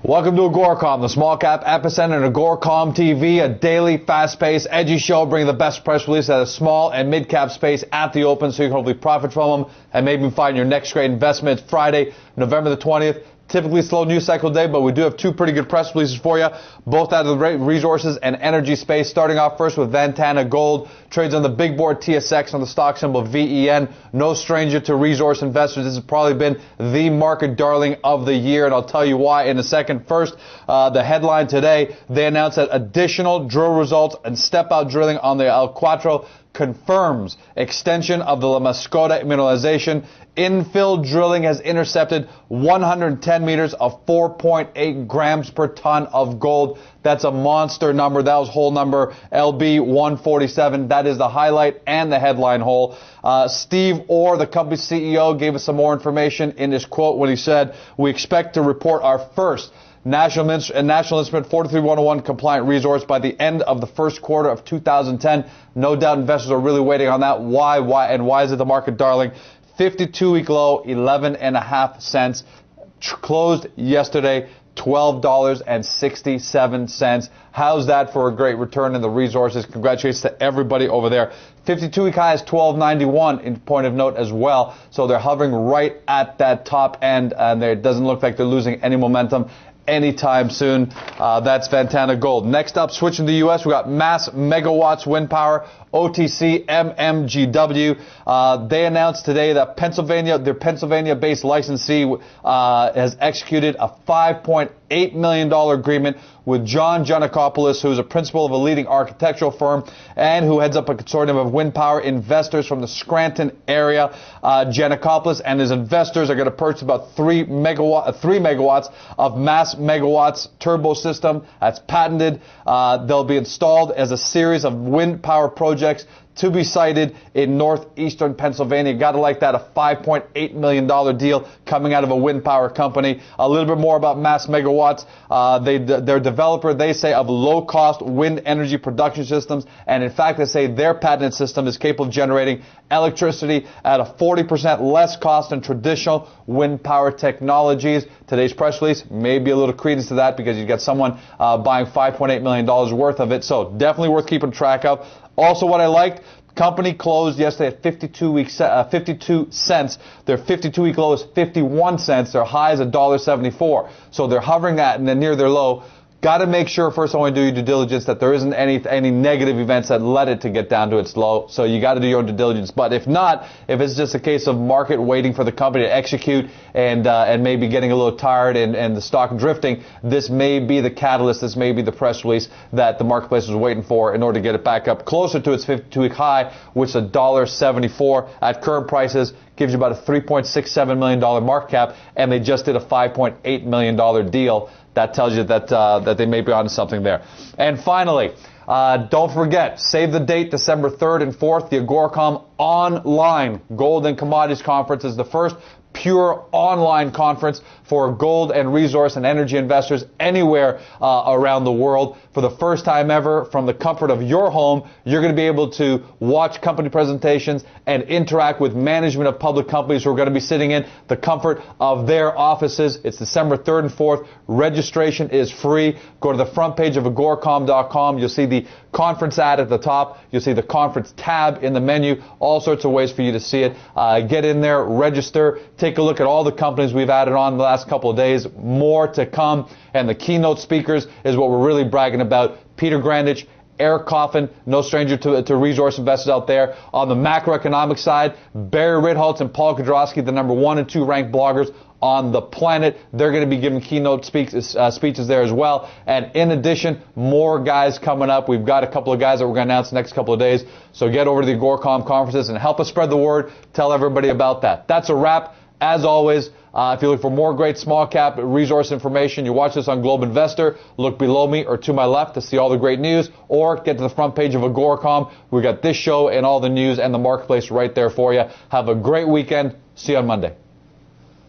Welcome to AGORACOM, the Small Cap Epicenter, and AGORACOM TV, a daily, fast-paced, edgy show bringing the best press release at a small and mid-cap space at the open so you can hopefully profit from them and maybe find your next great investment. It's Friday, November the 20th. Typically slow news cycle day, but we do have two pretty good press releases for you, both out of the resources and energy space. Starting off first with Ventana Gold, trades on the big board TSX on the stock symbol VEN. No stranger to resource investors. This has probably been the market darling of the year, and I'll tell you why in a second. First, the headline today, they announced that additional drill results and step-out drilling on the El Cuatro confirms extension of the La Mascota mineralization. Infill drilling has intercepted 110 meters of 4.8 grams per ton of gold. That's a monster number. That was hole number LB 147. That is the highlight and the headline hole. Steve Orr, the company's CEO, gave us some more information in his quote when he said, "We expect to report our first National Instrument 43101 compliant resource by the end of the first quarter of 2010. No doubt investors are really waiting on that. Why is it the market darling? 52-week low, 11.5 cents. Closed yesterday, $12.67. How's that for a great return in the resources? Congratulations to everybody over there. 52-week high is 12.91 in point of note as well. So they're hovering right at that top end, and it doesn't look like they're losing any momentum anytime soon. That's Ventana Gold. Next up, switching to the U.S., we got Mass Megawatts Wind Power, OTC MMGW. They announced today that their Pennsylvania-based licensee has executed a $5.8 million agreement with John Giannakopoulos, who is a principal of a leading architectural firm and who heads up a consortium of wind power investors from the Scranton area. Giannakopoulos and his investors are going to purchase about 3 megawatts of Mass Megawatts turbo system. That's patented. They'll be installed as a series of wind power projects to be sited in northeastern Pennsylvania. Got to like that, a $5.8 million deal coming out of a wind power company. A little bit more about Mass Megawatts. Their developer, they say, of low-cost wind energy production systems, and in fact, they say their patented system is capable of generating electricity at a 40% less cost than traditional wind power technologies. Today's press release may be a little credence to that because you get someone buying $5.8 million worth of it, so definitely worth keeping track of. Also, what I liked, company closed yesterday at 52 cents. Their 52-week low is 51 cents. Their high is $1.74. So they're hovering at and then near their low. Got to make sure, first of all, when you do your due diligence, that there isn't any negative events that led it to get down to its low. So you got to do your own due diligence. But if not, if it's just a case of market waiting for the company to execute and maybe getting a little tired and the stock drifting, this may be the catalyst. This may be the press release that the marketplace was waiting for in order to get it back up closer to its 52-week high, which is $1.74 at current prices. Gives you about a $3.67 million market cap, and they just did a $5.8 million deal. That tells you that they may be onto something there. And finally, don't forget, save the date, December 3rd and 4th, the AGORACOM online Gold and Commodities Conference is the first pure online conference for gold and resource and energy investors anywhere around the world. For the first time ever, from the comfort of your home, you're going to be able to watch company presentations and interact with management of public companies who are going to be sitting in the comfort of their offices. It's December 3rd and 4th. Registration is free. Go to the front page of agoracom.com. You'll see the conference ad at the top. You'll see the conference tab in the menu. All sorts of ways for you to see it. Get in there, register, take a look at all the companies we've added on the last couple of days. More to come. And the keynote speakers is what we're really bragging about. Peter Grandich, Eric Coffin, no stranger to resource investors out there. On the macroeconomic side, Barry Ritholtz and Paul Kudrowski, the number 1 and 2 ranked bloggers on the planet. They're going to be giving keynote speeches there as well. And in addition, more guys coming up. We've got a couple of guys that we're going to announce the next couple of days. So get over to the AGORACOM conferences and help us spread the word. Tell everybody about that. That's a wrap. As always, if you look for more great small cap resource information, you watch this on Globe Investor. Look below me or to my left to see all the great news, or get to the front page of AGORACOM. We got this show and all the news and the marketplace right there for you. Have a great weekend. See you on Monday.